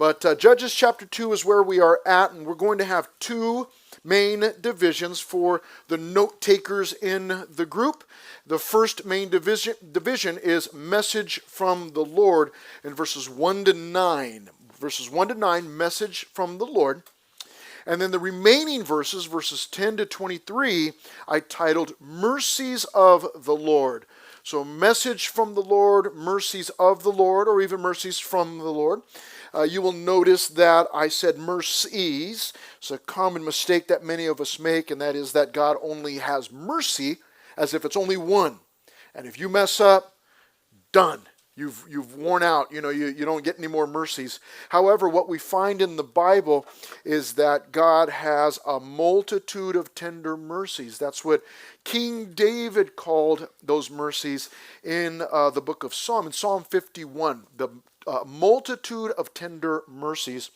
But Judges chapter 2 is where we are at, and we're going to have two main divisions for the note takers in the group. The first main division is message from the Lord in verses 1 to 9. Verses 1 to 9, message from the Lord. And then the remaining verses, verses 10 to 23, I titled Mercies of the Lord. So message from the Lord, mercies of the Lord, or even mercies from the Lord. You will notice that I said mercies. It's a common mistake that many of us make, and that is that God only has mercy as if it's only one. And if you mess up, done. You've worn out. You don't get any more mercies. However, what we find in the Bible is that God has a multitude of tender mercies. That's what King David called those mercies in the book of Psalm. In Psalm 51, the multitude of tender mercies.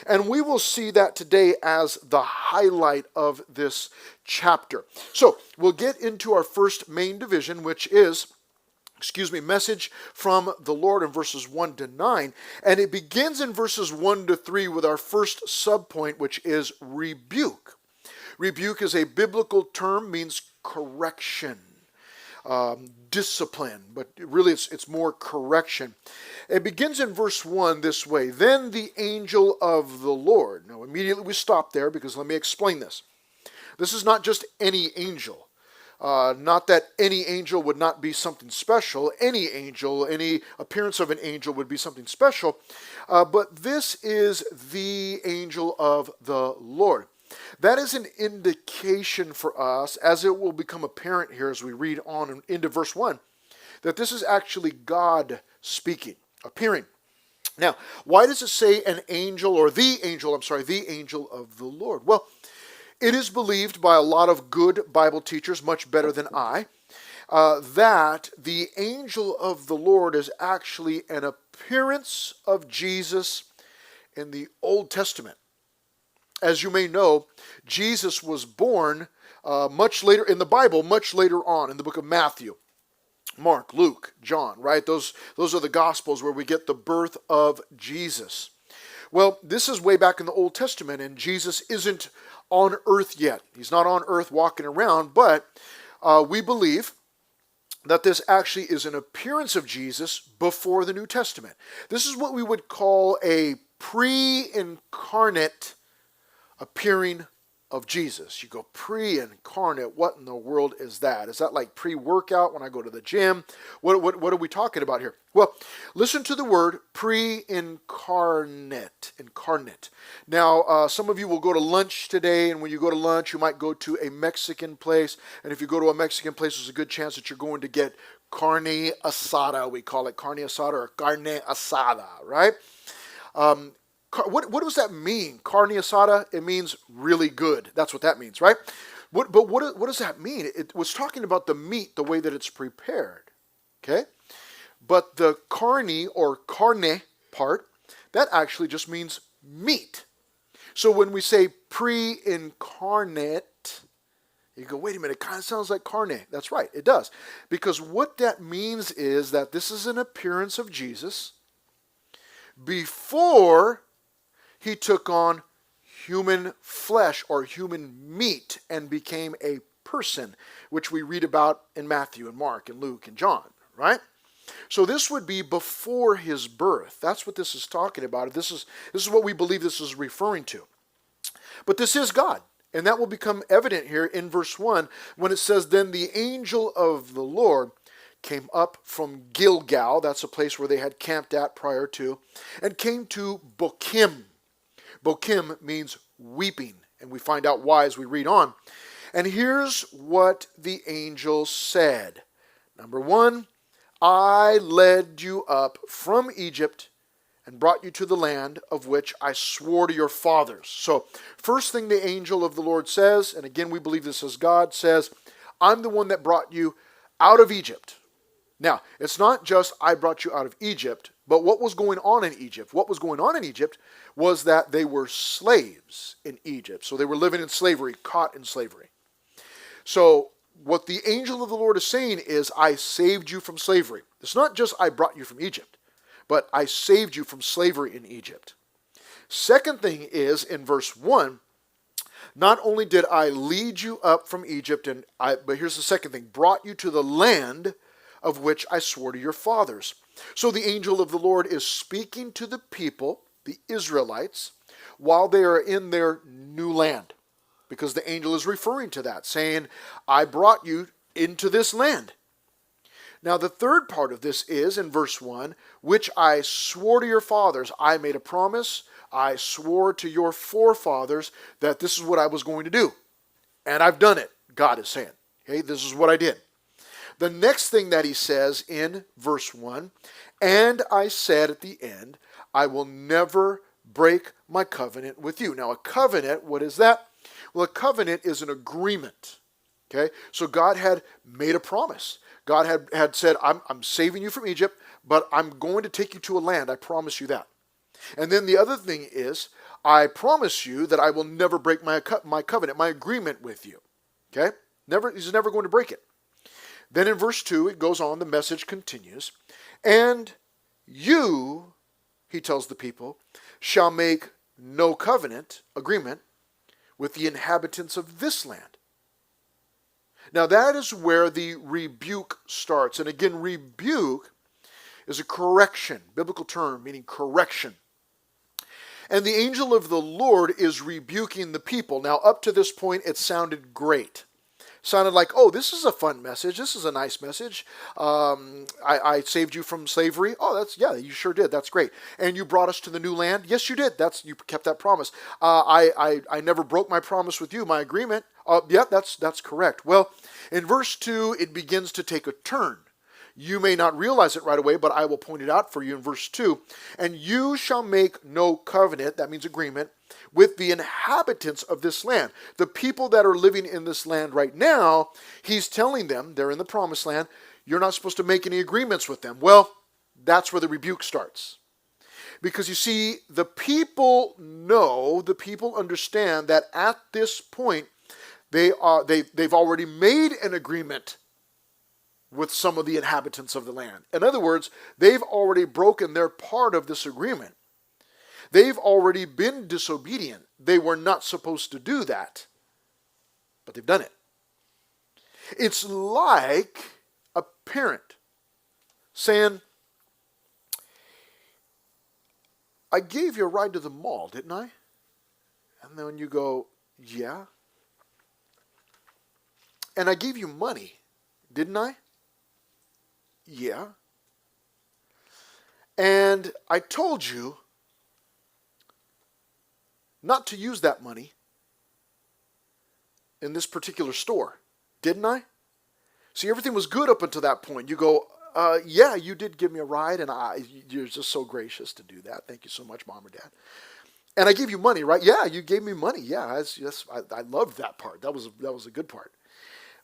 And we will see that today as the highlight of this chapter. So we'll get into our first main division, which is message from the Lord in verses 1 to 9. And it begins in verses 1 to 3 with our first subpoint, which is rebuke. Rebuke is a biblical term, means correction, discipline, but really it's more correction. It begins in verse 1 this way: Then the angel of the Lord. Now immediately we stop there because let me explain this. This is not just any angel. Not that any angel would not be something special. Any angel, any appearance of an angel would be something special. But this is the angel of the Lord. That is an indication for us, as it will become apparent here as we read on into verse 1, that this is actually God speaking, appearing. Now, why does it say an angel, or the angel of the Lord? Well, it is believed by a lot of good Bible teachers, much better than I, that the angel of the Lord is actually an appearance of Jesus in the Old Testament. As you may know, Jesus was born much later in the Bible, much later on in the book of Matthew, Mark, Luke, John, right? Those are the Gospels where we get the birth of Jesus. Well, this is way back in the Old Testament, and Jesus isn't on earth yet. He's not on earth walking around, but we believe that this actually is an appearance of Jesus before the New Testament. This is what we would call a pre-incarnate appearing of Jesus. You go pre-incarnate, what in the world is that? Is that like pre-workout when I go to the gym? What are we talking about here? Well, listen to the word pre-incarnate. Incarnate. Now, some of you will go to lunch today, and when you go to lunch, you might go to a Mexican place, and if you go to a Mexican place, there's a good chance that you're going to get carne asada. We call it carne asada or carne asada, right? What does that mean? Carne asada, it means really good. That's what that means, right? What does that mean? It was talking about the meat, the way that it's prepared, okay? But the carne or carne part, that actually just means meat. So when we say pre-incarnate, you go, wait a minute, it kind of sounds like carne. That's right, it does. Because what that means is that this is an appearance of Jesus before he took on human flesh or human meat and became a person, which we read about in Matthew and Mark and Luke and John, right? So this would be before his birth. That's what this is talking about. This is what we believe this is referring to. But this is God, and that will become evident here in verse 1 when it says, Then the angel of the Lord came up from Gilgal, that's a place where they had camped at prior to, and came to Bochim. Bochim means weeping, and we find out why as we read on. And here's what the angel said. Number 1, I led you up from Egypt and brought you to the land of which I swore to your fathers. So, first thing the angel of the Lord says, and again we believe this is God, says, I'm the one that brought you out of Egypt. Now, it's not just I brought you out of Egypt, but what was going on in Egypt? What was going on in Egypt was that they were slaves in Egypt. So they were living in slavery, caught in slavery. So what the angel of the Lord is saying is, I saved you from slavery. It's not just I brought you from Egypt, but I saved you from slavery in Egypt. Second thing is in verse 1, not only did I lead you up from Egypt, but here's the second thing, brought you to the land of which I swore to your fathers. So the angel of the Lord is speaking to the people, the Israelites, while they are in their new land. Because the angel is referring to that, saying, I brought you into this land. Now the third part of this is in verse 1, which I swore to your fathers. I made a promise. I swore to your forefathers that this is what I was going to do. And I've done it, God is saying. Okay, this is what I did. The next thing that he says in verse 1, and I said at the end, I will never break my covenant with you. Now a covenant, what is that? Well, a covenant is an agreement. Okay, so God had made a promise. God had said, I'm saving you from Egypt, but I'm going to take you to a land. I promise you that. And then the other thing is, I promise you that I will never break my covenant, my agreement with you. Okay? He's never going to break it. Then in verse 2, it goes on, the message continues. And you, he tells the people, shall make no covenant, agreement, with the inhabitants of this land. Now that is where the rebuke starts. And again, rebuke is a correction, biblical term meaning correction. And the angel of the Lord is rebuking the people. Now up to this point, it sounded great. Sounded like, oh, this is a fun message. This is a nice message. I saved you from slavery. Oh, yeah, you sure did. That's great. And you brought us to the new land. Yes, you did. You kept that promise. I never broke my promise with you, my agreement. Yeah, that's correct. Well, in verse 2, it begins to take a turn. You may not realize it right away, but I will point it out for you in verse 2. And you shall make no covenant, that means agreement, with the inhabitants of this land. The people that are living in this land right now, he's telling them, they're in the promised land, you're not supposed to make any agreements with them. Well, that's where the rebuke starts. Because you see, the people understand that at this point, they've already made an agreement with some of the inhabitants of the land. In other words, they've already broken their part of this agreement. They've already been disobedient. They were not supposed to do that, but they've done it. It's like a parent saying, I gave you a ride to the mall, didn't I? And then you go, yeah. And I gave you money, didn't I? Yeah. And I told you not to use that money in this particular store, didn't I? See, everything was good up until that point. You go, yeah, you did give me a ride, and you're just so gracious to do that. Thank you so much, Mom or Dad. And I gave you money, right? Yeah, you gave me money. Yeah, I loved that part. That was a good part.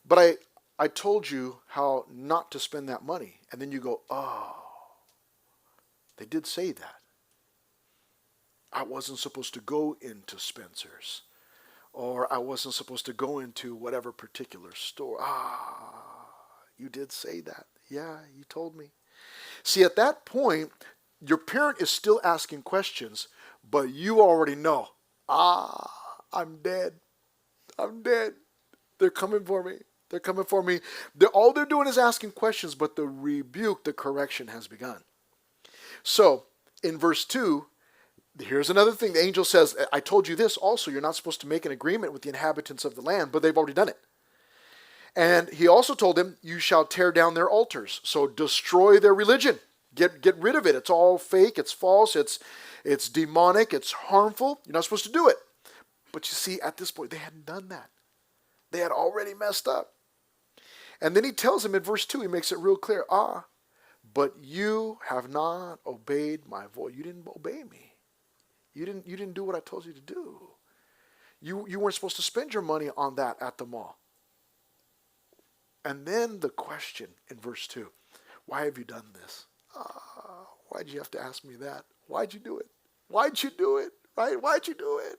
But I told you how not to spend that money. And then you go, oh, they did say that. I wasn't supposed to go into Spencer's. Or I wasn't supposed to go into whatever particular store. You did say that. Yeah, you told me. See, at that point, your parent is still asking questions, but you already know. I'm dead. I'm dead. They're coming for me. They're coming for me. All they're doing is asking questions, but the rebuke, the correction has begun. So, in verse 2, here's another thing. The angel says, I told you this also. You're not supposed to make an agreement with the inhabitants of the land, but they've already done it. And he also told them, you shall tear down their altars. So destroy their religion. Get rid of it. It's all fake. It's false. It's demonic. It's harmful. You're not supposed to do it. But you see, at this point, they hadn't done that. They had already messed up. And then he tells them in verse 2, he makes it real clear. But you have not obeyed my voice. You didn't obey me. You didn't do what I told you to do. You weren't supposed to spend your money on that at the mall. And then the question in verse 2, why have you done this? Why'd you have to ask me that? Why'd you do it? Why'd you do it? Right? Why'd you do it?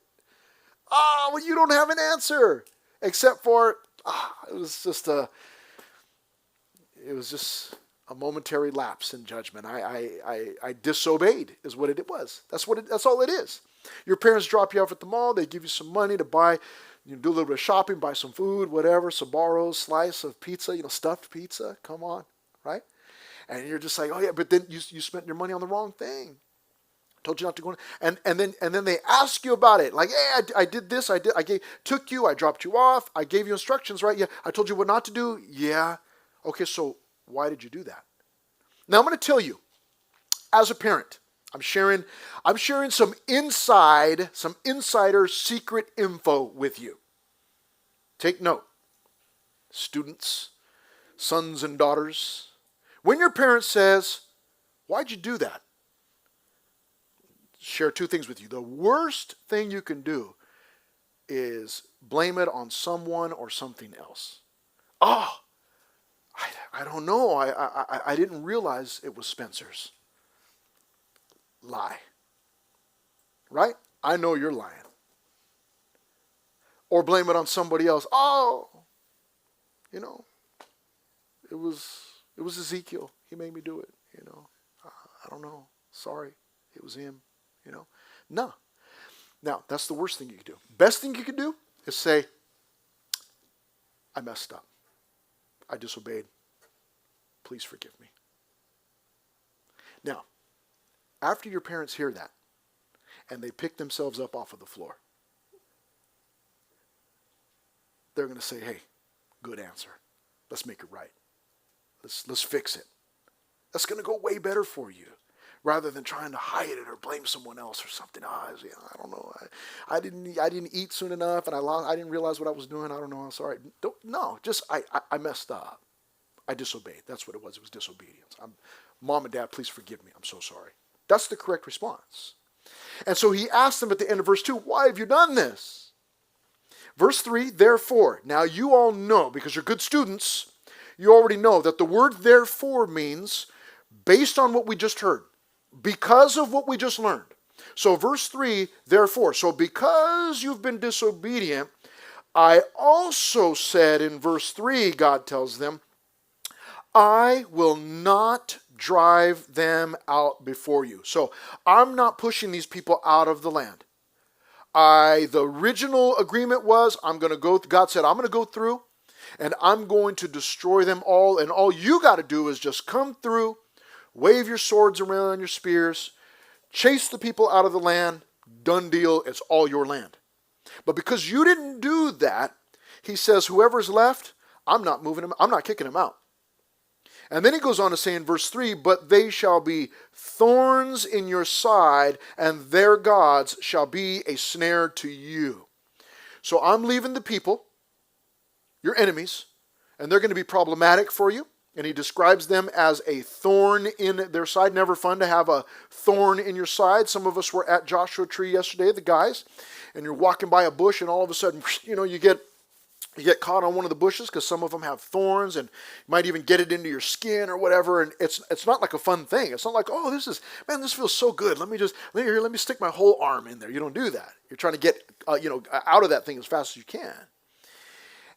Well, you don't have an answer. Except for, it was just a momentary lapse in judgment. I disobeyed is what it was. That's all it is. Your parents drop you off at the mall. They give you some money to buy, do a little bit of shopping, buy some food, whatever, Sbarro, slice of pizza, stuffed pizza. Come on, right? And you're just like, oh yeah, but then you spent your money on the wrong thing. Told you not to go. And then they ask you about it. Like, hey, I did this. I took you. I dropped you off. I gave you instructions, right? Yeah. I told you what not to do. Yeah. Okay. So why did you do that? Now I'm going to tell you, as a parent, I'm sharing some insider secret info with you. Take note, students, sons and daughters. When your parent says, "Why'd you do that?" Share two things with you. The worst thing you can do is blame it on someone or something else. Oh, I don't know. I didn't realize it was Spencer's. Lie. Right? I know you're lying. Or blame it on somebody else. Oh, it was Ezekiel. He made me do it. I don't know. Sorry. It was him. No. Now, that's the worst thing you could do. Best thing you could do is say, I messed up. I disobeyed. Please forgive me. Now, after your parents hear that, and they pick themselves up off of the floor, they're going to say, hey, good answer. Let's make it right. Let's fix it. That's going to go way better for you. Rather than trying to hide it or blame someone else or something. I don't know. I didn't eat soon enough, and I didn't realize what I was doing. I don't know. I'm sorry. I messed up. I disobeyed. That's what it was. It was disobedience. Mom and Dad, please forgive me. I'm so sorry. That's the correct response. And so he asked them at the end of verse 2, why have you done this? Verse 3, therefore. Now you all know, because you're good students, you already know that the word therefore means based on what we just heard. Because of what we just learned. So verse 3, therefore. So because you've been disobedient, I also said in verse 3, God tells them, I will not drive them out before you. So I'm not pushing these people out of the land. The original agreement was, God said, I'm going to go through and I'm going to destroy them all. And all you got to do is just come through, wave your swords around, your spears, chase the people out of the land, done deal, it's all your land. But because you didn't do that, he says, whoever's left, I'm not moving him, I'm not kicking him out. And then he goes on to say in verse 3, but they shall be thorns in your side, and their gods shall be a snare to you. So I'm leaving the people, your enemies, and they're going to be problematic for you. And he describes them as a thorn in their side. Never fun to have a thorn in your side. Some of us were at Joshua Tree yesterday, the guys, and you're walking by a bush and all of a sudden, you get caught on one of the bushes because some of them have thorns and you might even get it into your skin or whatever. And it's not like a fun thing. It's not like, oh, this feels so good. Let me stick my whole arm in there. You don't do that. You're trying to get, out of that thing as fast as you can.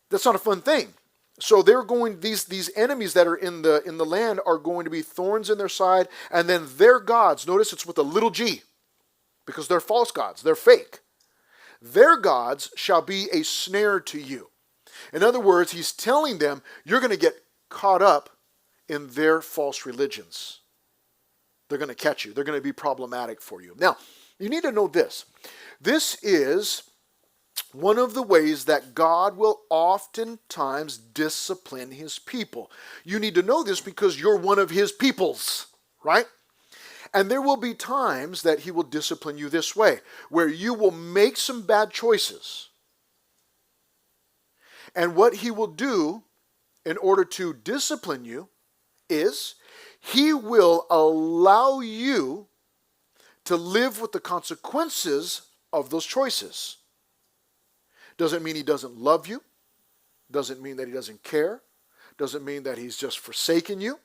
That's not a fun thing. So they're going, these enemies that are in the land are going to be thorns in their side, and then their gods, notice it's with a little g, because they're false gods, they're fake. Their gods shall be a snare to you. In other words, he's telling them, you're going to get caught up in their false religions. They're going to catch you. They're going to be problematic for you. Now, you need to know this. This is one of the ways that God will oftentimes discipline his people. You need to know this because you're one of his peoples, right? And there will be times that he will discipline you this way, where you will make some bad choices. And what he will do in order to discipline you is he will allow you to live with the consequences of those choices. Doesn't mean he doesn't love you. Doesn't mean that he doesn't care. Doesn't mean that he's just forsaken you.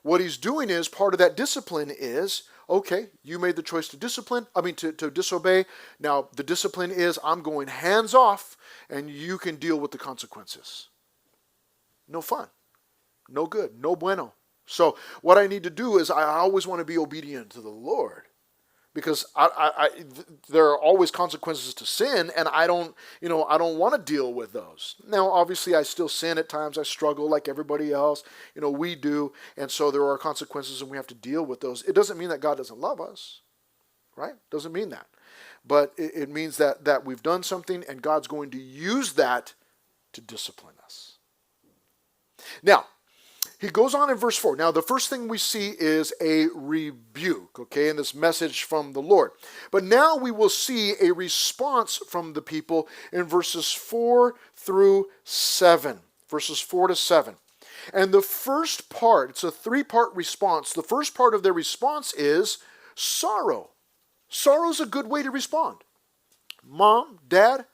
What he's doing is, part of that discipline is, okay, you made the choice to disobey. Now, the discipline is, I'm going hands off, and you can deal with the consequences. No fun. No good. No bueno. So, what I need to do is, I always want to be obedient to the Lord. because there are always consequences to sin, and I don't want to deal with those. Now, obviously, I still sin at times. I struggle like everybody else. We do, and so there are consequences, and we have to deal with those. It doesn't mean that God doesn't love us, right? Doesn't mean that, but it means that we've done something, and God's going to use that to discipline us. Now, he goes on in verse 4. Now, the first thing we see is a rebuke, okay, in this message from the Lord. But now we will see a response from the people in verses 4 through 7. Verses 4 to 7. And the first part, it's a three-part response. The first part of their response is sorrow. Sorrow is a good way to respond. Mom, Dad,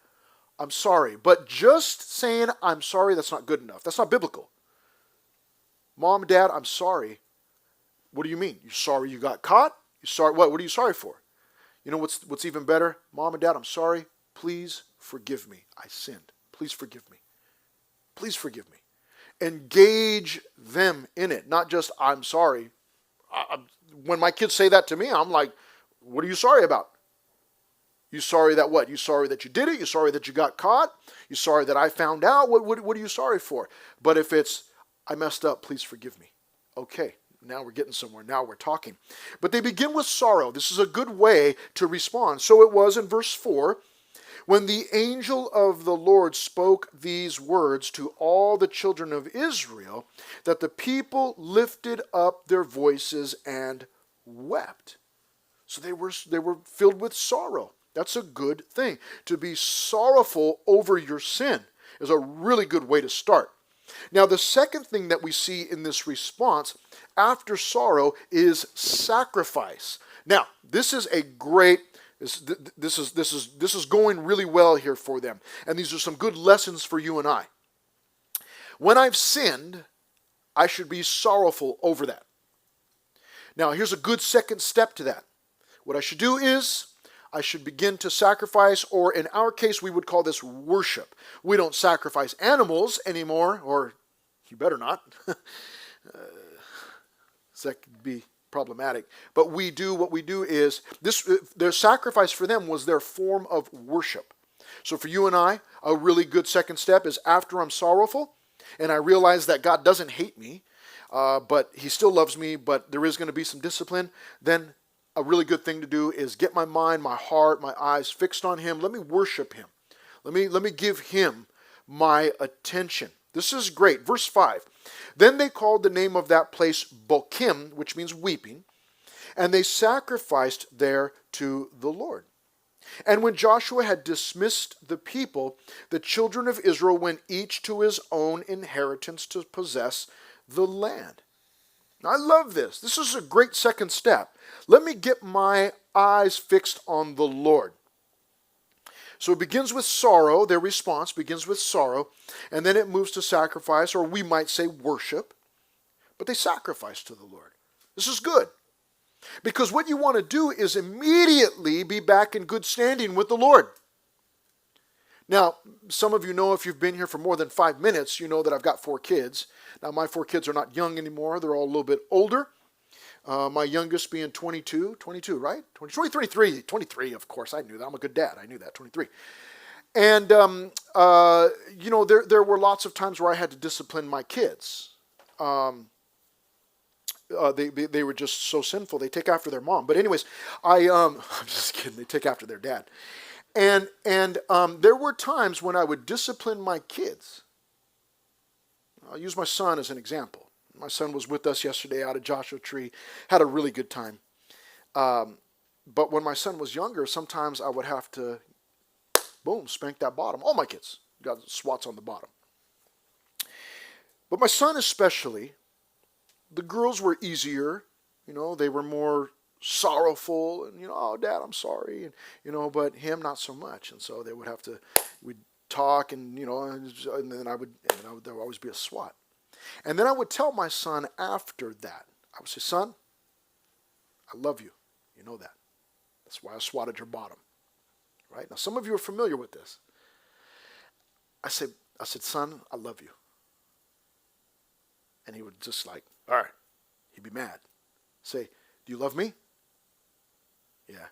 I'm sorry. But just saying I'm sorry, that's not good enough. That's not biblical. Mom, Dad, I'm sorry. What do you mean? You're sorry you got caught? You sorry what? What are you sorry for? You know what's even better? Mom and Dad, I'm sorry. Please forgive me. I sinned. Please forgive me. Please forgive me. Engage them in it. Not just I'm sorry. When my kids say that to me, I'm like, what are you sorry about? You sorry that what? You sorry that you did it? You sorry that you got caught? You sorry that I found out? What are you sorry for? But if it's I messed up, please forgive me. Okay, now we're getting somewhere. Now we're talking. But they begin with sorrow. This is a good way to respond. So it was in verse 4, when the angel of the Lord spoke these words to all the children of Israel, that the people lifted up their voices and wept. So they were filled with sorrow. That's a good thing. To be sorrowful over your sin is a really good way to start. Now, the second thing that we see in this response after sorrow is sacrifice. Now, this is a great, this is going really well here for them. And these are some good lessons for you and I. When I've sinned, I should be sorrowful over that. Now, here's a good second step to that. What I should do is I should begin to sacrifice, or in our case, we would call this worship. We don't sacrifice animals anymore, or you better not. That could be problematic. But what we do is, their sacrifice for them was their form of worship. So for you and I, a really good second step is after I'm sorrowful, and I realize that God doesn't hate me, but He still loves me, but there is going to be some discipline, then a really good thing to do is get my mind, my heart, my eyes fixed on Him. Let me worship Him. Let me give Him my attention. This is great. Verse 5. Then they called the name of that place Bokim, which means weeping, and they sacrificed there to the Lord. And when Joshua had dismissed the people, the children of Israel went each to his own inheritance to possess the land. I love this. This is a great second step. Let me get my eyes fixed on the Lord. So it begins with sorrow. Their response begins with sorrow. And then it moves to sacrifice, or we might say worship. But they sacrifice to the Lord. This is good. Because what you want to do is immediately be back in good standing with the Lord. Now, some of you know, if you've been here for more than 5 minutes, you know that I've got 4 kids. Now, my 4 kids are not young anymore. They're all a little bit older. My youngest being 22, right? 23, of course. I knew that. I'm a good dad. I knew that, 23. And, there were lots of times where I had to discipline my kids. They were just so sinful. They take after their mom. But anyways, I'm just kidding. They take after their dad. And there were times when I would discipline my kids. I'll use my son as an example. My son was with us yesterday out at Joshua Tree. Had a really good time. But when my son was younger, sometimes I would have to, boom, spank that bottom. All my kids got swats on the bottom. But my son especially, the girls were easier. They were more sorrowful and, oh, Dad, I'm sorry. And, but him, not so much. And so they would have to, we'd talk and, and then there would always be a swat. And then I would tell my son after that, I would say, son, I love you. You know that. That's why I swatted your bottom. Right? Now, some of you are familiar with this. I said, son, I love you. And he would just like, all right. He'd be mad. Say, do you love me? Yeah.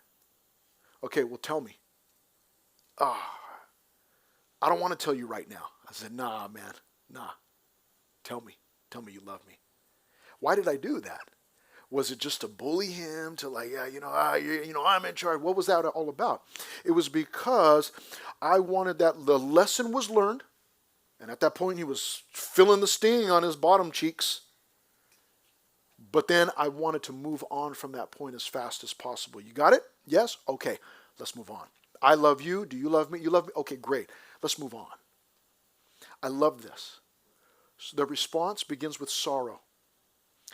Okay, well, tell me. I don't want to tell you right now. I said, nah, man, nah. Tell me. Tell me you love me. Why did I do that? Was it just to bully him, to like, yeah, I'm in charge? What was that all about? It was because I wanted that the lesson was learned, and at that point he was feeling the sting on his bottom cheeks. But then I wanted to move on from that point as fast as possible. You got it? Yes? Okay, let's move on. I love you. Do you love me? You love me? Okay, great. Let's move on. I love this. So the response begins with sorrow.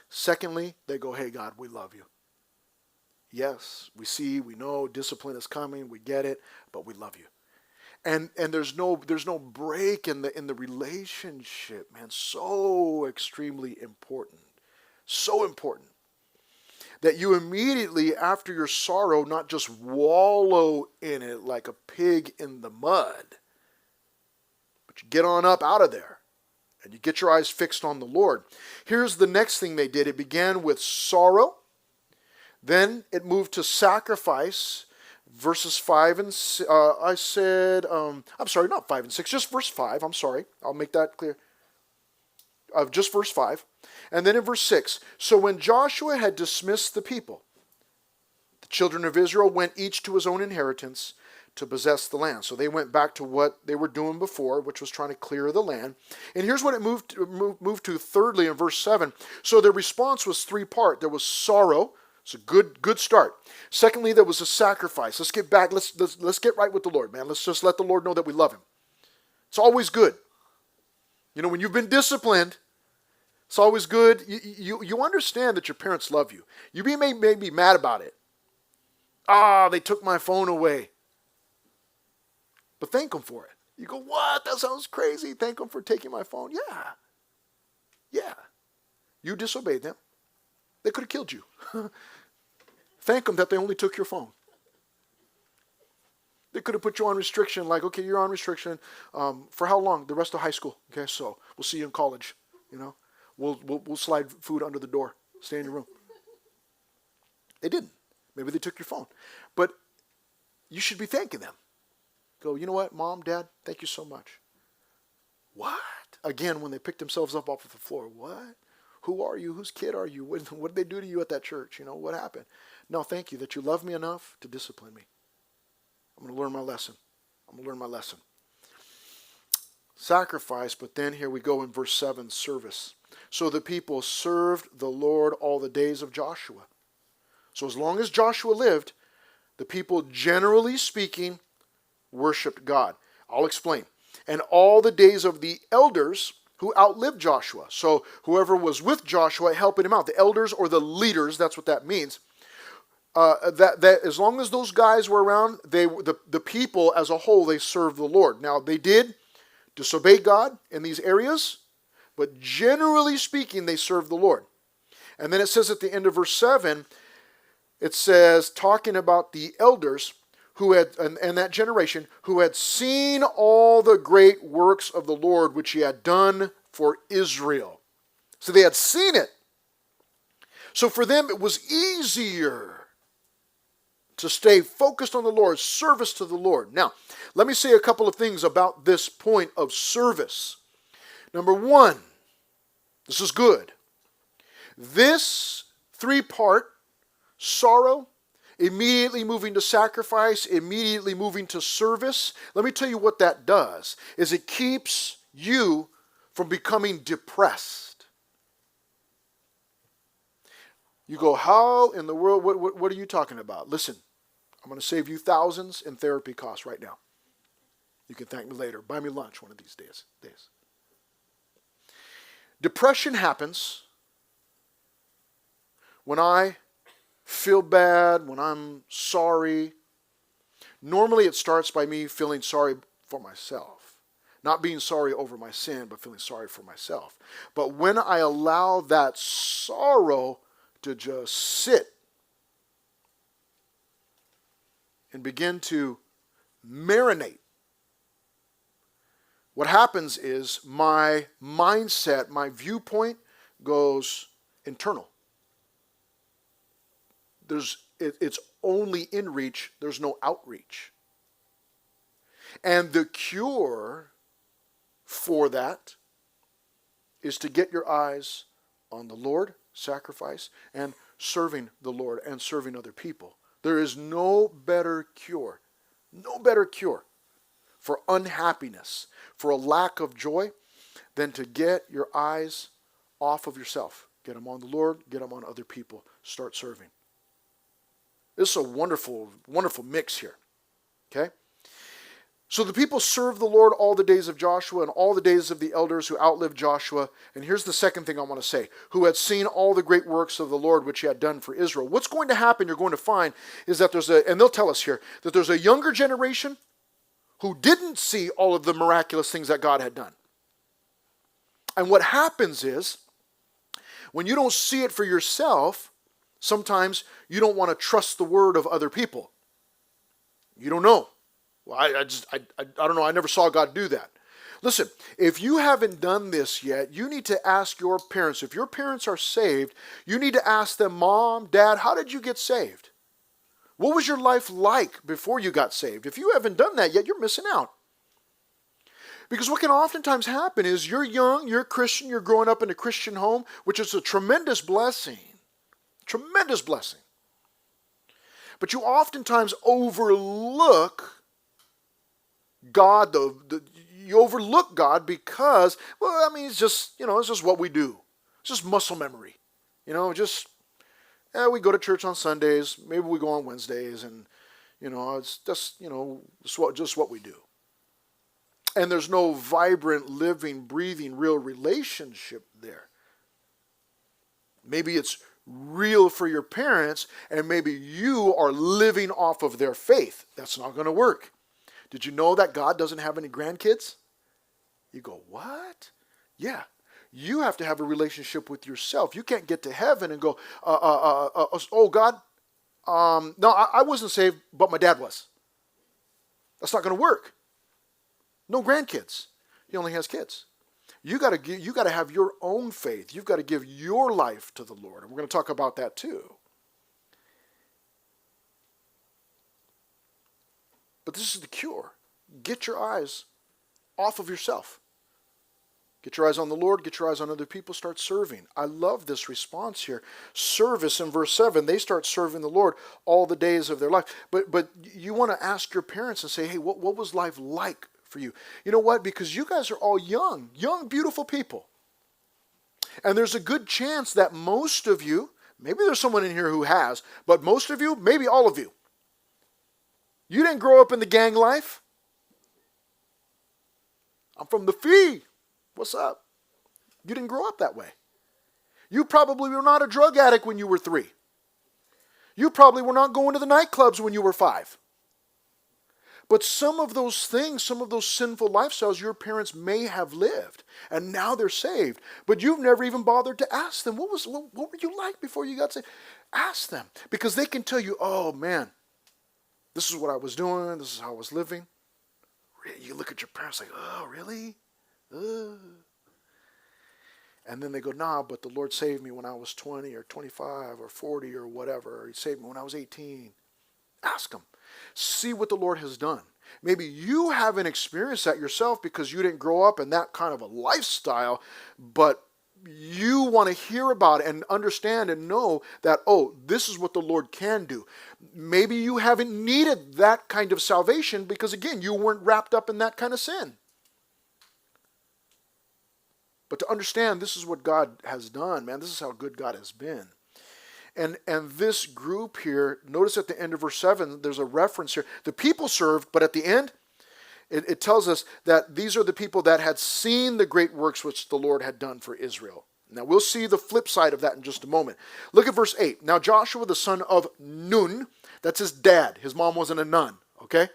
Secondly, they go, hey, God, we love you. Yes, we see, we know, discipline is coming, we get it, but we love you. And there's no break in the relationship, man. So extremely important. So important that you immediately, after your sorrow, not just wallow in it like a pig in the mud, but you get on up out of there and you get your eyes fixed on the Lord. Here's the next thing they did. It began with sorrow. Then it moved to sacrifice. Verses 5 and I'm sorry, not 5 and 6, just verse 5. I'm sorry. I'll make that clear. Just verse 5. And then in verse 6, so when Joshua had dismissed the people, the children of Israel went each to his own inheritance to possess the land. So they went back to what they were doing before, which was trying to clear the land. And here's what it moved to thirdly in verse 7. So their response was three-part. There was sorrow. It's a good start. Secondly, there was a sacrifice. Let's get back. Let's get right with the Lord, man. Let's just let the Lord know that we love him. It's always good. You know, when you've been disciplined, it's always good. You understand that your parents love you. You may be mad about it. They took my phone away. But thank them for it. You go, what? That sounds crazy. Thank them for taking my phone. Yeah. You disobeyed them. They could have killed you. Thank them that they only took your phone. They could have put you on restriction, like, okay, you're on restriction. For how long? The rest of high school. Okay, so we'll see you in college. You know, we'll slide food under the door. Stay in your room. They didn't. Maybe they took your phone. But you should be thanking them. Go, you know what, Mom, Dad, thank you so much. What? Again, when they picked themselves up off of the floor, what? Who are you? Whose kid are you? What did they do to you at that church? You know, what happened? No, thank you that you love me enough to discipline me. I'm going to learn my lesson. Sacrifice, but then here we go in verse 7, service. So the people served the Lord all the days of Joshua. So as long as Joshua lived, the people, generally speaking, worshipped God. I'll explain. And all the days of the elders who outlived Joshua. So whoever was with Joshua helping him out. The elders or the leaders, that's what that means. That as long as those guys were around, the people as a whole, they served the Lord. Now they did disobey God in these areas, but generally speaking, they served the Lord. And then it says at the end of verse 7, it says, talking about the elders who had, and that generation, who had seen all the great works of the Lord which he had done for Israel. So they had seen it. So for them it was easier to stay focused on the Lord, service to the Lord. Now, let me say a couple of things about this point of service. Number one, this is good. This three-part sorrow, immediately moving to sacrifice, immediately moving to service. Let me tell you what that does, is it keeps you from becoming depressed. You go, how in the world, what are you talking about? Listen, I'm going to save you thousands in therapy costs right now. You can thank me later. Buy me lunch one of these days. Depression happens when I feel bad, when I'm sorry. Normally it starts by me feeling sorry for myself. Not being sorry over my sin, but feeling sorry for myself. But when I allow that sorrow to just sit and begin to marinate, what happens is my mindset, my viewpoint goes internal. It's only in reach, there's no outreach. And the cure for that is to get your eyes on the Lord, sacrifice, and serving the Lord and serving other people. There is no better cure for unhappiness, for a lack of joy, than to get your eyes off of yourself. Get them on the Lord, get them on other people. Start serving. This is a wonderful, wonderful mix here. Okay? So the people served the Lord all the days of Joshua and all the days of the elders who outlived Joshua. And here's the second thing I want to say. Who had seen all the great works of the Lord which he had done for Israel. What's going to happen, you're going to find, is that and they'll tell us here, that there's a younger generation who didn't see all of the miraculous things that God had done. And what happens is, when you don't see it for yourself, sometimes you don't want to trust the word of other people. You don't know. Well, I don't know. I never saw God do that. Listen, if you haven't done this yet, you need to ask your parents. If your parents are saved, you need to ask them, Mom, Dad, how did you get saved? What was your life like before you got saved? If you haven't done that yet, you're missing out. Because what can oftentimes happen is you're young, you're a Christian, you're growing up in a Christian home, which is a tremendous blessing. Tremendous blessing. But you oftentimes overlook God, you overlook God because, well, I mean, it's just what we do. It's just muscle memory. We go to church on Sundays, maybe we go on Wednesdays, and, it's just, just what we do. And there's no vibrant, living, breathing, real relationship there. Maybe it's real for your parents, and maybe you are living off of their faith. That's not going to work. Did you know that God doesn't have any grandkids? You go, what? Yeah. You have to have a relationship with yourself. You can't get to heaven and go, oh, God, no, I wasn't saved, but my dad was. That's not going to work. No grandkids. He only has kids. You got to have your own faith. You've got to give your life to the Lord. And we're going to talk about that too. But this is the cure. Get your eyes off of yourself. Get your eyes on the Lord. Get your eyes on other people. Start serving. I love this response here. Service in verse 7. They start serving the Lord all the days of their life. But you want to ask your parents and say, hey, what was life like for you? You know what? Because you guys are all young, beautiful people. And there's a good chance that most of you, maybe there's someone in here who has, but most of you, maybe all of you, you didn't grow up in the gang life. I'm from the Fee. What's up? You didn't grow up that way. You probably were not a drug addict when you were 3. You probably were not going to the nightclubs when you were 5. But some of those things, some of those sinful lifestyles your parents may have lived, and now they're saved. But you've never even bothered to ask them, what were you like before you got saved? Ask them, because they can tell you, oh man, this is what I was doing, this is how I was living. You look at your parents like, oh, really? And then they go, nah, but the Lord saved me when I was 20 or 25 or 40 or whatever. Or he saved me when I was 18. Ask them. See what the Lord has done. Maybe you haven't experienced that yourself because you didn't grow up in that kind of a lifestyle, but you want to hear about it and understand and know that, oh, this is what the Lord can do. Maybe you haven't needed that kind of salvation because, again, you weren't wrapped up in that kind of sin. But to understand this is what God has done, man, this is how good God has been. And this group here, notice at the end of verse 7, there's a reference here. The people served, but at the end, it tells us that these are the people that had seen the great works which the Lord had done for Israel. Now we'll see the flip side of that in just a moment. Look at verse 8. Now Joshua the son of Nun, that's his dad. His mom wasn't a nun, okay?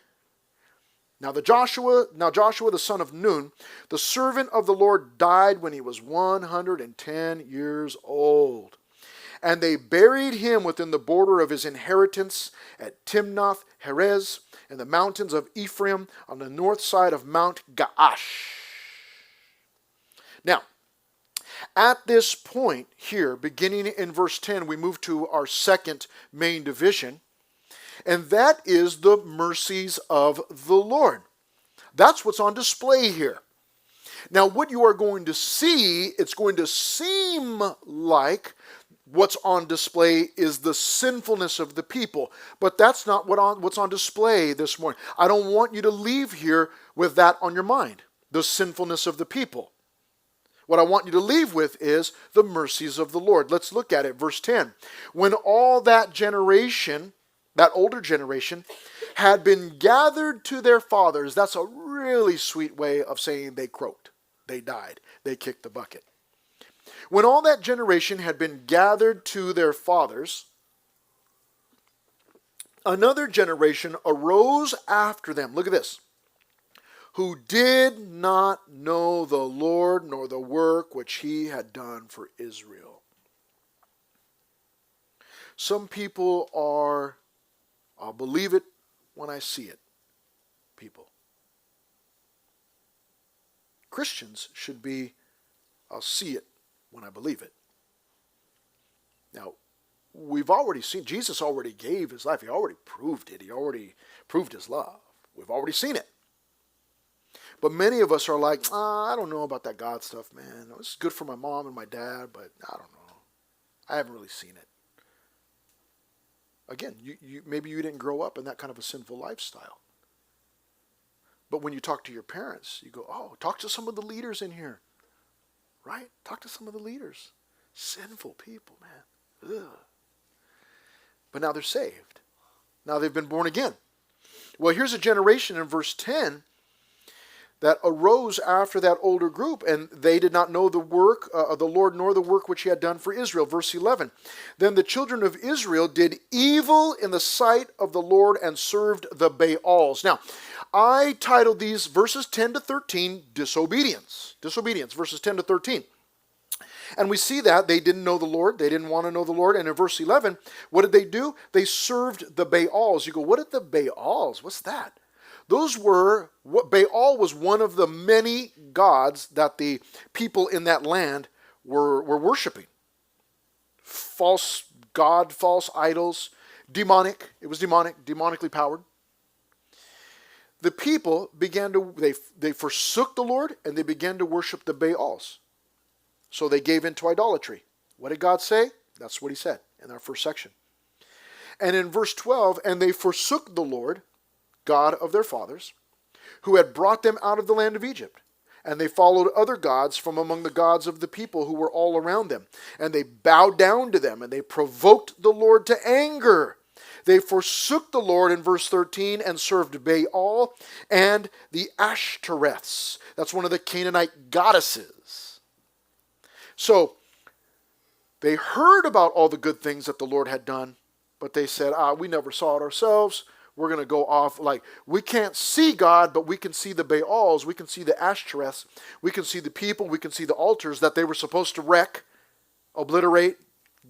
Now Joshua the son of Nun, the servant of the Lord, died when he was 110 years old. And they buried him within the border of his inheritance at Timnath Heres in the mountains of Ephraim on the north side of Mount Gaash. Now, at this point here, beginning in verse 10, we move to our second main division. And that is the mercies of the Lord. That's what's on display here. Now, what you are going to see, it's going to seem like what's on display is the sinfulness of the people. But that's not what's on display this morning. I don't want you to leave here with that on your mind, the sinfulness of the people. What I want you to leave with is the mercies of the Lord. Let's look at it. Verse 10. When all that generation, that older generation, had been gathered to their fathers. That's a really sweet way of saying they croaked. They died. They kicked the bucket. When all that generation had been gathered to their fathers, another generation arose after them. Look at this. Who did not know the Lord nor the work which he had done for Israel. Some people are, I'll believe it when I see it, people. Christians should be, I'll see it when I believe it. Now, we've already seen, Jesus already gave his life. He already proved it. He already proved his love. We've already seen it. But many of us are like, I don't know about that God stuff, man. It's good for my mom and my dad, but I don't know. I haven't really seen it. Again, maybe you didn't grow up in that kind of a sinful lifestyle. But when you talk to your parents, you go, oh, talk to some of the leaders in here. Right? Talk to some of the leaders. Sinful people, man. Ugh. But now they're saved. Now they've been born again. Well, here's a generation in verse 10 that arose after that older group, and they did not know the work of the Lord nor the work which he had done for Israel. Verse 11, then the children of Israel did evil in the sight of the Lord and served the Baals. Now, I titled these verses 10 to 13, Disobedience. Disobedience, verses 10 to 13. And we see that they didn't know the Lord. They didn't want to know the Lord. And in verse 11, what did they do? They served the Baals. You go, what are the Baals? What's that? Those were, Baal was one of the many gods that the people in that land were worshiping. False god, false idols, demonic. It was demonic, demonically powered. The people began to, they forsook the Lord and they began to worship the Baals. So they gave in to idolatry. What did God say? That's what he said in our first section. And in verse 12, and they forsook the Lord, God of their fathers, who had brought them out of the land of Egypt. And they followed other gods from among the gods of the people who were all around them. And they bowed down to them, and they provoked the Lord to anger. They forsook the Lord in verse 13 and served Baal and the Ashtoreths. That's one of the Canaanite goddesses. So they heard about all the good things that the Lord had done, but they said, we never saw it ourselves. We're going to go off like, we can't see God, but we can see the Baals, we can see the Ashtoreths, we can see the people, we can see the altars that they were supposed to wreck, obliterate,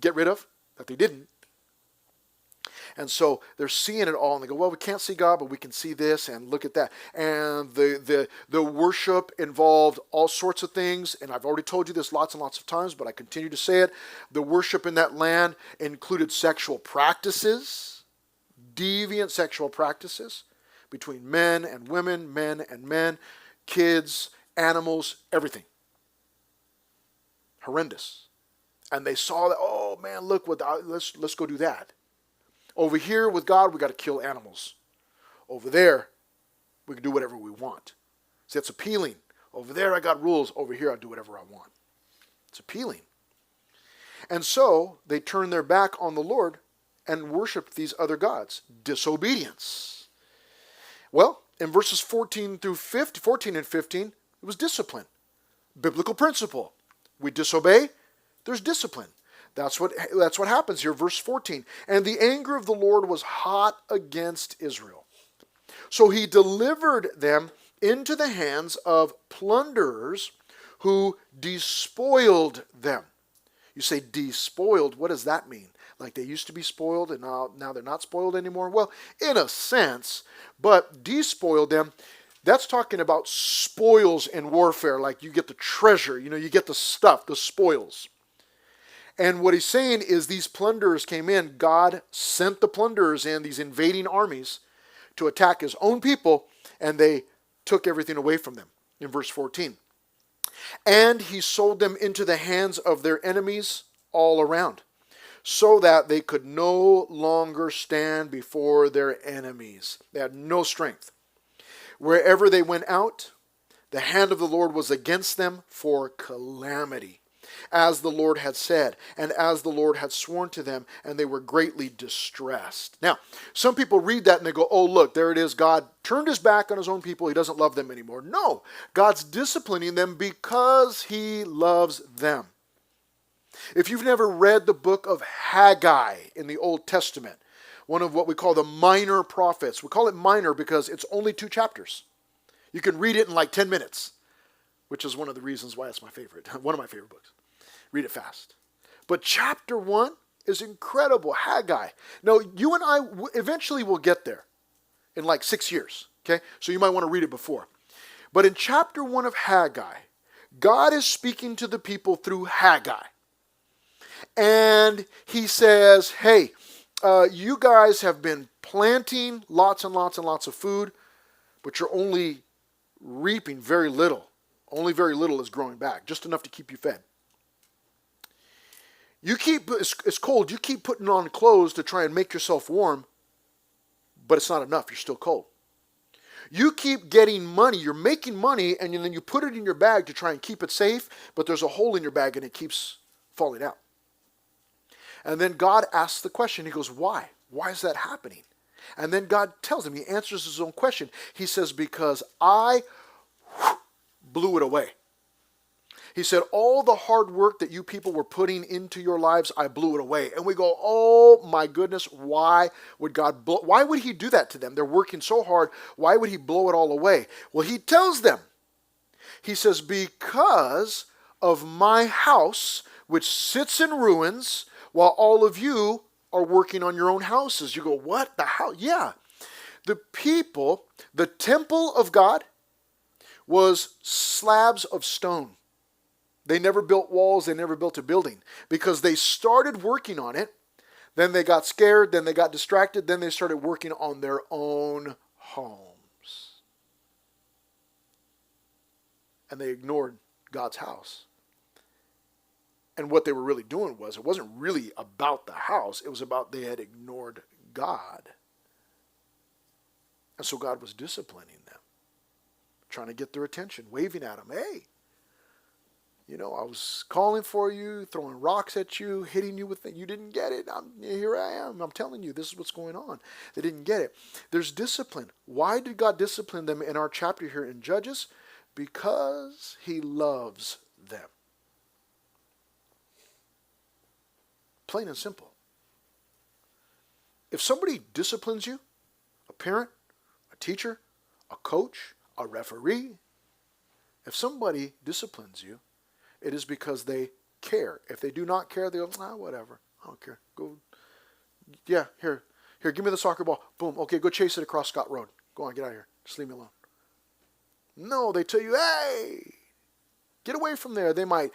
get rid of, that they didn't. And so they're seeing it all, and they go, well, we can't see God, but we can see this, and look at that. And the worship involved all sorts of things, and I've already told you this lots and lots of times, but I continue to say it. The worship in that land included sexual practices, deviant sexual practices between men and men, kids, animals, everything. Horrendous. And they saw that, oh man, look, let's go do that. Over here with God, we got to kill animals. Over there, we can do whatever we want. See, that's appealing. Over there, I got rules. Over here, I'll do whatever I want. It's appealing. And so they turned their back on the Lord and worshiped these other gods. Disobedience. Well, in verses 14 and 15, it was discipline. Biblical principle. We disobey, there's discipline. That's what happens here. Verse 14. And the anger of the Lord was hot against Israel. So he delivered them into the hands of plunderers who despoiled them. You say despoiled, what does that mean? Like they used to be spoiled and now they're not spoiled anymore? Well, in a sense, but despoiled them, that's talking about spoils in warfare. Like you get the treasure, you get the stuff, the spoils. And what he's saying is these plunderers came in. God sent the plunderers in, these invading armies, to attack his own people, and they took everything away from them. In verse 14. And he sold them into the hands of their enemies all around, so that they could no longer stand before their enemies. They had no strength. Wherever they went out, the hand of the Lord was against them for calamity, as the Lord had said, and as the Lord had sworn to them, and they were greatly distressed. Now, some people read that and they go, oh, look, there it is. God turned his back on his own people. He doesn't love them anymore. No, God's disciplining them because he loves them. If you've never read the book of Haggai in the Old Testament, one of what we call the minor prophets, we call it minor because it's only 2 chapters. You can read it in like 10 minutes, which is one of the reasons why it's my favorite, one of my favorite books. Read it fast. But chapter 1 is incredible, Haggai. Now, you and I eventually will get there in like 6 years, okay? So you might want to read it before. But in chapter 1 of Haggai, God is speaking to the people through Haggai. And he says, hey, you guys have been planting lots and lots and lots of food, but you're only reaping very little. Only very little is growing back, just enough to keep you fed. It's cold, you keep putting on clothes to try and make yourself warm, but it's not enough, you're still cold. You keep getting money, you're making money, and then you put it in your bag to try and keep it safe, but there's a hole in your bag and it keeps falling out. And then God asks the question, he goes, why? Why is that happening? And then God tells him, he answers his own question. He says, because I blew it away. He said, all the hard work that you people were putting into your lives, I blew it away. And we go, oh my goodness, why would why would he do that to them? They're working so hard. Why would he blow it all away? Well, he tells them, he says, because of my house, which sits in ruins, while all of you are working on your own houses. You go, what? The house? Yeah. The people, the temple of God was slabs of stone. They never built walls. They never built a building because they started working on it. Then they got scared. Then they got distracted. Then they started working on their own homes. And they ignored God's house. And what they were really doing was, it wasn't really about the house. It was about they had ignored God. And so God was disciplining them, trying to get their attention, waving at them. Hey, you know, I was calling for you, throwing rocks at you, hitting you with things. You didn't get it. Here I am. I'm telling you, this is what's going on. They didn't get it. There's discipline. Why did God discipline them in our chapter here in Judges? Because he loves them. Plain and simple. If somebody disciplines you, a parent, a teacher, a coach, a referee, if somebody disciplines you, it is because they care. If they do not care, they'll go, whatever. I don't care. Go, yeah, here, give me the soccer ball. Boom, okay, go chase it across Scott Road. Go on, get out of here. Just leave me alone. No, they tell you, hey, get away from there. They might,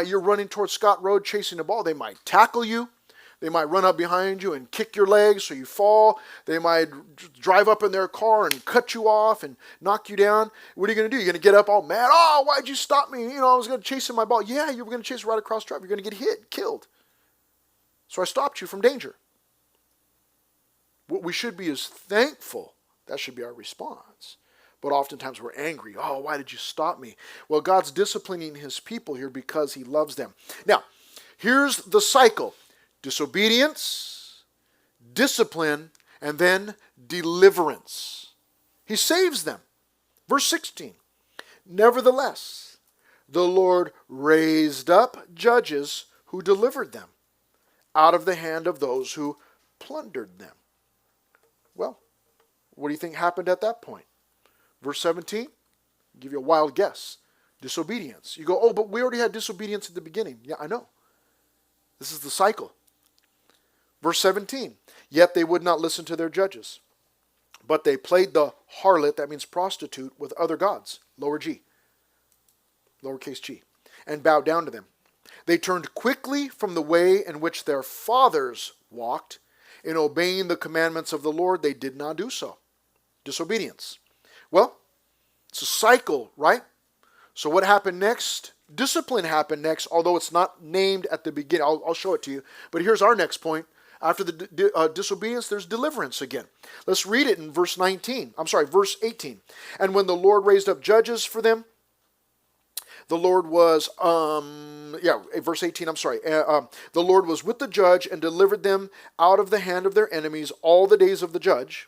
you're running towards Scott Road chasing the ball. They might tackle you. They might run up behind you and kick your legs so you fall. They might drive up in their car and cut you off and knock you down. What are you going to do? You're going to get up all mad. Oh, why'd you stop me? You know, I was going to chase in my ball. Yeah, you were going to chase right across the drive. You're going to get hit, killed. So I stopped you from danger. What we should be is thankful. That should be our response. But oftentimes we're angry. Oh, why did you stop me? Well, God's disciplining his people here because he loves them. Now, here's the cycle. Disobedience, discipline, and then deliverance. He saves them. Verse 16. Nevertheless, the Lord raised up judges who delivered them out of the hand of those who plundered them. Well, what do you think happened at that point? Verse 17, I'll give you a wild guess. Disobedience. You go, oh, but we already had disobedience at the beginning. Yeah, I know. This is the cycle. Verse 17, yet they would not listen to their judges, but they played the harlot, that means prostitute, with other gods, lower g, lowercase g, and bowed down to them. They turned quickly from the way in which their fathers walked. In obeying the commandments of the Lord, they did not do so. Disobedience. Well, it's a cycle, right? So what happened next? Discipline happened next, although it's not named at the beginning. I'll show it to you. But here's our next point. After the disobedience, there's deliverance again. Let's read it in verse 18. And when the Lord raised up judges for them, the Lord was, verse 18, the Lord was with the judge and delivered them out of the hand of their enemies all the days of the judge.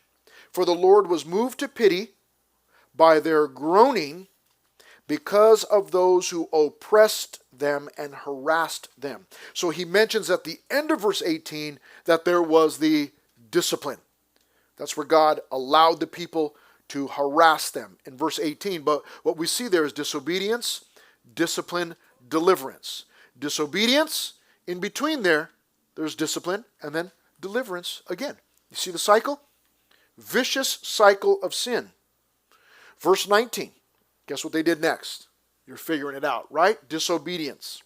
For the Lord was moved to pity by their groaning because of those who oppressed them and harassed them. So he mentions at the end of verse 18 that there was the discipline. That's where God allowed the people to harass them in verse 18. But what we see there is disobedience, discipline, deliverance. Disobedience, in between there's discipline, and then deliverance again. You see the cycle? Vicious cycle of sin. Verse 19. Guess what they did next? You're figuring it out, right? Disobedience.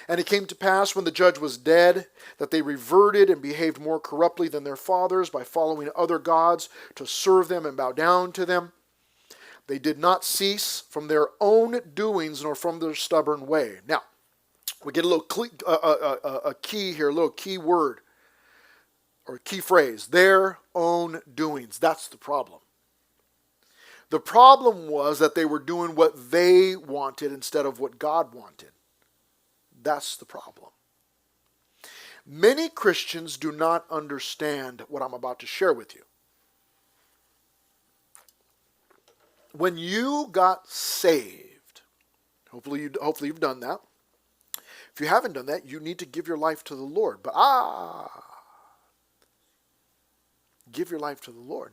And it came to pass when the judge was dead that they reverted and behaved more corruptly than their fathers by following other gods to serve them and bow down to them. They did not cease from their own doings nor from their stubborn way. Now, we get a little key here, a little key word or key phrase. Their own doings. That's the problem. The problem was that they were doing what they wanted instead of what God wanted. That's the problem. Many Christians do not understand what I'm about to share with you. When you got saved, hopefully you've done that. If you haven't done that, you need to give your life to the Lord. But give your life to the Lord.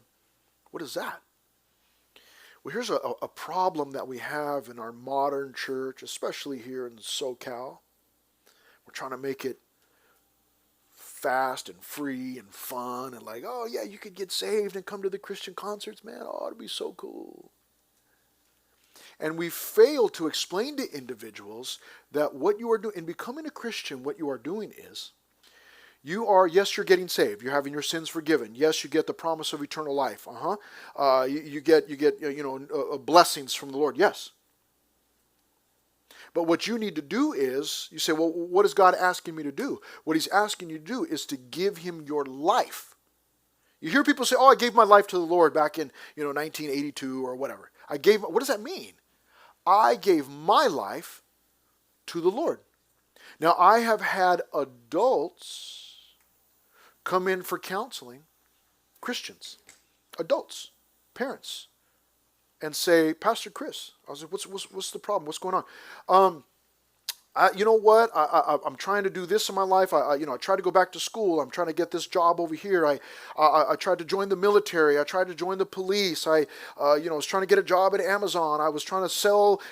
What is that? Well, here's a problem that we have in our modern church, especially here in SoCal. We're trying to make it fast and free and fun and like, oh yeah, you could get saved and come to the Christian concerts, man. Oh, it'd be so cool. And we fail to explain to individuals that what you are doing, in becoming a Christian, what you are doing is, yes, you're getting saved. You're having your sins forgiven. Yes, you get the promise of eternal life. You get blessings from the Lord. Yes. But what you need to do is, you say, well, what is God asking me to do? What he's asking you to do is to give him your life. You hear people say, oh, I gave my life to the Lord back in 1982 or whatever. What does that mean? I gave my life to the Lord. Now, I have had adults come in for counseling, Christians, adults, parents, and say, Pastor Chris, I was like, what's the problem? What's going on? You know what? I'm trying to do this in my life. I try to go back to school. I'm trying to get this job over here. I tried to join the military. I tried to join the police. I was trying to get a job at Amazon. I was trying to sell,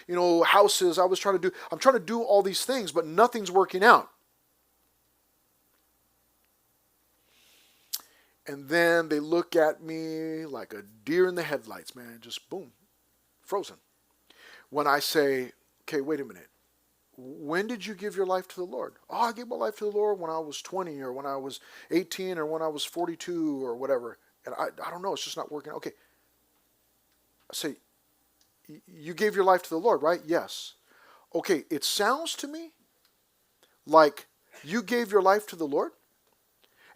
houses. I'm trying to do all these things, but nothing's working out. And then they look at me like a deer in the headlights, man. Just boom, frozen. When I say, okay, wait a minute. When did you give your life to the Lord? Oh, I gave my life to the Lord when I was 20 or when I was 18 or when I was 42 or whatever. And I don't know. It's just not working. Okay. I say, you gave your life to the Lord, right? Yes. Okay. It sounds to me like you gave your life to the Lord.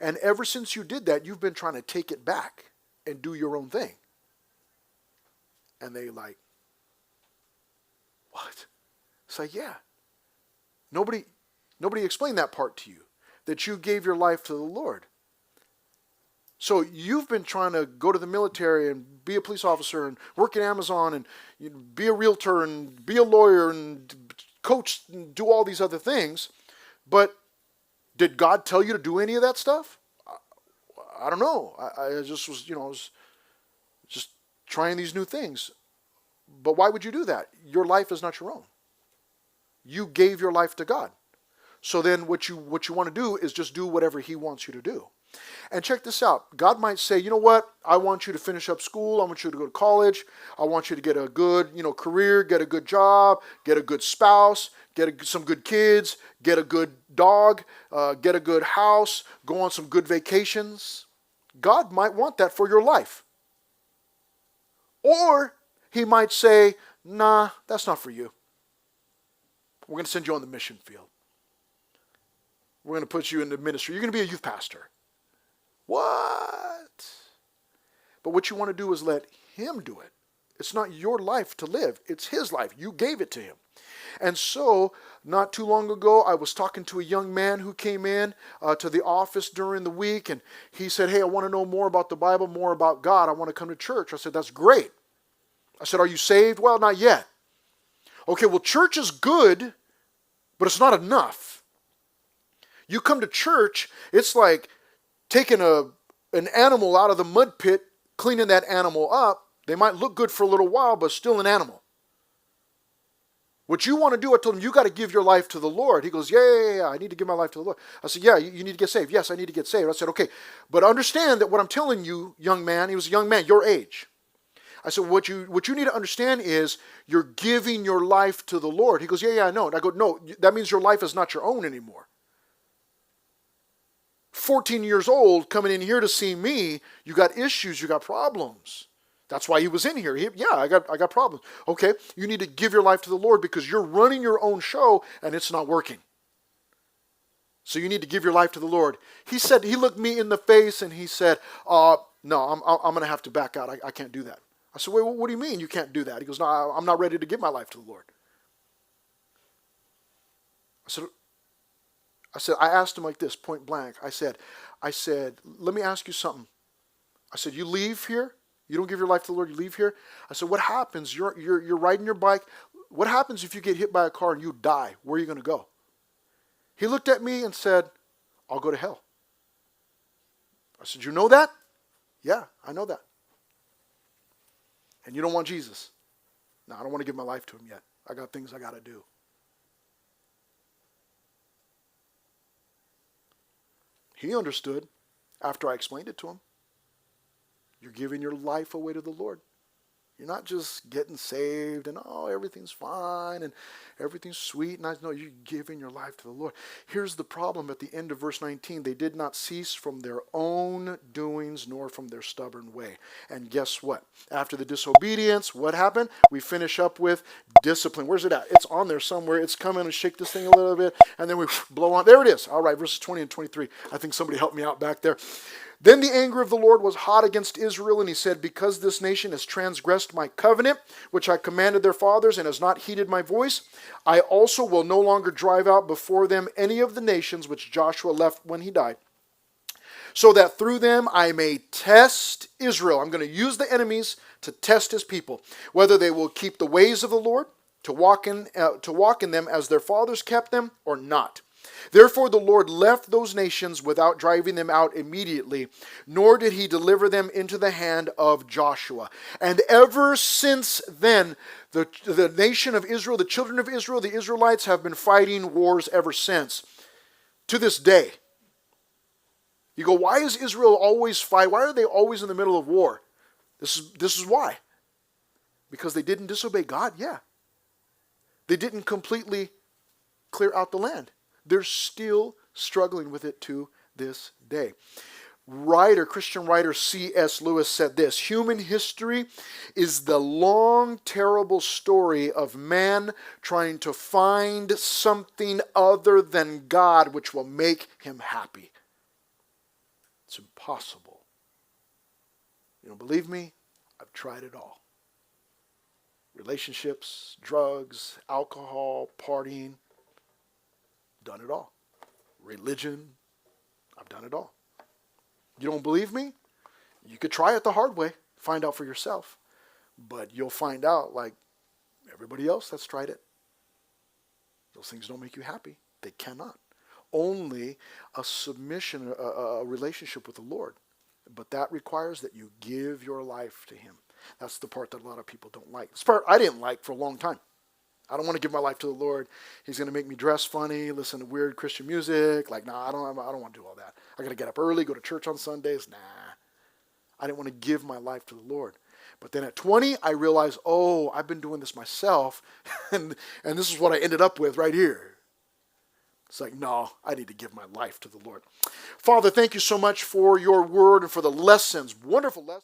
And ever since you did that, you've been trying to take it back and do your own thing. And they like, what? It's like, yeah. Nobody explained that part to you, that you gave your life to the Lord. So you've been trying to go to the military and be a police officer and work at Amazon and be a realtor and be a lawyer and coach and do all these other things. But did God tell you to do any of that stuff? I don't know. I just was, just trying these new things. But why would you do that? Your life is not your own. You gave your life to God. So then what you want to do is just do whatever he wants you to do. And check this out. God might say, you know what? I want you to finish up school. I want you to go to college. I want you to get a good, career, get a good job, get a good spouse, some good kids, get a good dog, get a good house, go on some good vacations. God might want that for your life. Or he might say, nah, that's not for you. We're going to send you on the mission field. We're going to put you in the ministry. You're going to be a youth pastor. What? But what you want to do is let him do it. It's not your life to live. It's his life. You gave it to him. And so, not too long ago, I was talking to a young man who came in to the office during the week, and he said, hey, I want to know more about the Bible, more about God. I want to come to church. I said, that's great. I said, are you saved? Well, not yet. Okay, well, church is good, but it's not enough. You come to church, it's like taking an animal out of the mud pit, cleaning that animal up. They might look good for a little while, but still an animal. What you want to do, I told him, you got to give your life to the Lord. He goes, yeah, I need to give my life to the Lord. I said, yeah, you need to get saved. Yes, I need to get saved. I said, okay, but understand that what I'm telling you, young man, he was a young man, your age. I said, what you need to understand is you're giving your life to the Lord. He goes, yeah, I know. And I go, no, that means your life is not your own anymore. 14 years old, coming in here to see me, you got issues, you got problems. That's why he was in here. I got problems. Okay, you need to give your life to the Lord because you're running your own show and it's not working. So you need to give your life to the Lord. He looked me in the face and he said, no, I'm going to have to back out. I can't do that. I said, wait, what do you mean you can't do that? He goes, no, I'm not ready to give my life to the Lord. I asked him like this, point blank. I said, let me ask you something. I said, you leave here? You don't give your life to the Lord, you leave here? I said, what happens? You're riding your bike. What happens if you get hit by a car and you die? Where are you going to go? He looked at me and said, I'll go to hell. I said, you know that? Yeah, I know that. And you don't want Jesus? No, I don't want to give my life to him yet. I got things I got to do. He understood after I explained it to him. You're giving your life away to the Lord. You're not just getting saved and, everything's fine and everything's sweet. And no, you're giving your life to the Lord. Here's the problem at the end of verse 19. They did not cease from their own doings nor from their stubborn way. And guess what? After the disobedience, what happened? We finish up with discipline. Where's it at? It's on there somewhere. It's coming and shake this thing a little bit. And then we blow on. There it is. All right, verses 20 and 23. I think somebody helped me out back there. Then the anger of the Lord was hot against Israel, and he said, because this nation has transgressed my covenant, which I commanded their fathers, and has not heeded my voice, I also will no longer drive out before them any of the nations which Joshua left when he died, so that through them I may test Israel. I'm going to use the enemies to test his people, whether they will keep the ways of the Lord, to walk in them as their fathers kept them, or not. Therefore the Lord left those nations without driving them out immediately, nor did he deliver them into the hand of Joshua. And ever since then, the nation of Israel, the children of Israel, the Israelites have been fighting wars ever since, to this day. You go, why is Israel always fight? Why are they always in the middle of war? This is why. Because they didn't disobey God? Yeah. They didn't completely clear out the land. They're still struggling with it to this day. Christian writer C.S. Lewis said this: human history is the long, terrible story of man trying to find something other than God which will make him happy. It's impossible. You don't believe me? I've tried it all. Relationships, drugs, alcohol, partying. Done it all. Religion, I've done it all. You don't believe me? You could try it the hard way, find out for yourself. But you'll find out, like everybody else that's tried it, those things don't make you happy. They cannot. Only a submission, a relationship with the Lord. But that requires that you give your life to him. That's the part that a lot of people don't like. This part I didn't like for a long time. I don't want to give my life to the Lord. He's going to make me dress funny, listen to weird Christian music. Like, nah, I don't want to do all that. I got to get up early, go to church on Sundays. Nah, I didn't want to give my life to the Lord. But then at 20, I realized, oh, I've been doing this myself, and this is what I ended up with right here. It's like, no, I need to give my life to the Lord. Father, thank you so much for your word and for the lessons, wonderful lessons.